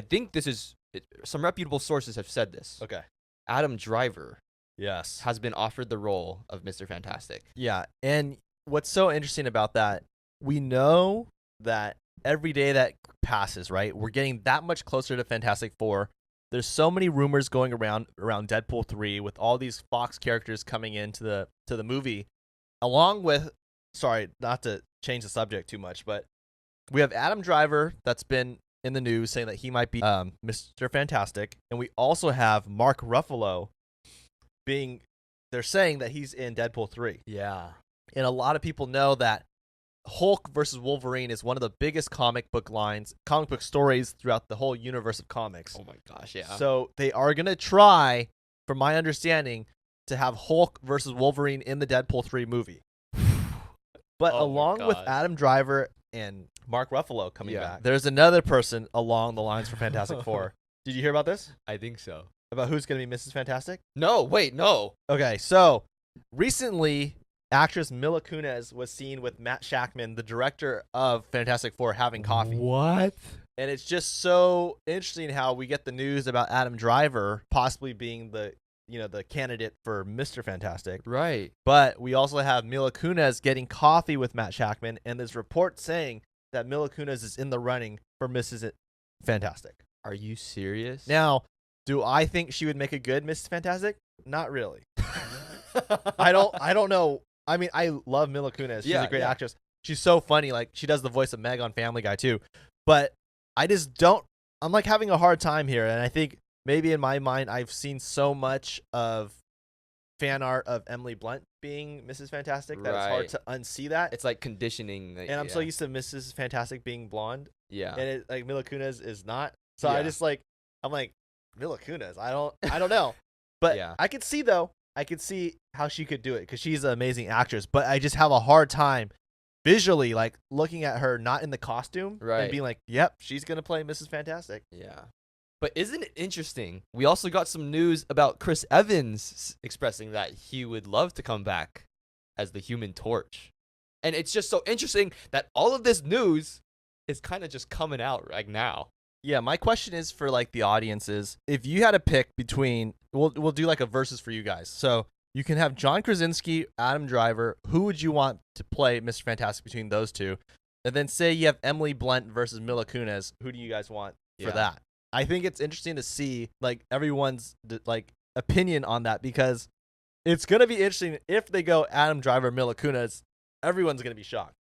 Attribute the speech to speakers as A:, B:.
A: I think some reputable sources have said this.
B: Okay.
A: Adam Driver
B: Yes.
A: has been offered the role of Mr. Fantastic.
B: Yeah. And what's so interesting about that, we know that every day that passes, right, we're getting that much closer to Fantastic Four. There's so many rumors going around Deadpool 3 with all these Fox characters coming into the movie, along with, sorry, not to change the subject too much, but we have Adam Driver that's been in the news saying that he might be Mr. Fantastic, and we also have Mark Ruffalo they're saying that he's in Deadpool 3.
A: Yeah.
B: And a lot of people know that Hulk versus Wolverine is one of the biggest comic book stories throughout the whole universe of comics.
A: Oh my gosh, yeah.
B: So they are going to try, from my understanding, to have Hulk versus Wolverine in the Deadpool 3 movie. But
A: Oh my
B: along with
A: gosh.
B: Adam Driver and Mark Ruffalo coming
A: Yeah.
B: back, there's another person along the lines for Fantastic Four. Did you hear about this?
A: I think so.
B: About who's going to be Mrs. Fantastic?
A: No, wait, no.
B: Okay, so recently, actress Mila Kunis was seen with Matt Shakman, the director of Fantastic Four, having coffee.
A: What?
B: And it's just so interesting how we get the news about Adam Driver possibly being the candidate for Mr. Fantastic.
A: Right.
B: But we also have Mila Kunis getting coffee with Matt Shakman, and there's reports saying that Mila Kunis is in the running for Mrs. Fantastic.
A: Are you serious?
B: Now, do I think she would make a good Mrs. Fantastic? Not really. I don't know. I mean, I love Mila Kunis. She's
A: Yeah,
B: a great
A: yeah.
B: actress. She's so funny. Like, she does the voice of Meg on Family Guy too. But I just don't. I'm like having a hard time here, and I think maybe in my mind I've seen so much of fan art of Emily Blunt being Mrs. Fantastic that it's hard
A: Right.
B: to unsee that.
A: It's like conditioning.
B: And I'm so used to Mrs. Fantastic being blonde,
A: Yeah.
B: and it, like Mila Kunis is not. So
A: Yeah.
B: I just I'm like Mila Kunis. I don't know, but
A: Yeah.
B: I could see how she could do it because she's an amazing actress. But I just have a hard time visually like looking at her not in the costume and
A: Right.
B: being like, yep, she's gonna play Mrs. Fantastic.
A: Yeah. But isn't it interesting? We also got some news about Chris Evans expressing that he would love to come back as the Human Torch. And it's just so interesting that all of this news is kind of just coming out right now.
B: Yeah, my question is for like the audiences. If you had to pick between, we'll do like a versus for you guys. So you can have John Krasinski, Adam Driver. Who would you want to play Mr. Fantastic between those two? And then say you have Emily Blunt versus Mila Kunis. Who do you guys want for
A: Yeah.
B: that? I think it's interesting to see like everyone's like opinion on that because it's gonna be interesting if they go Adam Driver, Mila Kunis. Everyone's gonna be shocked.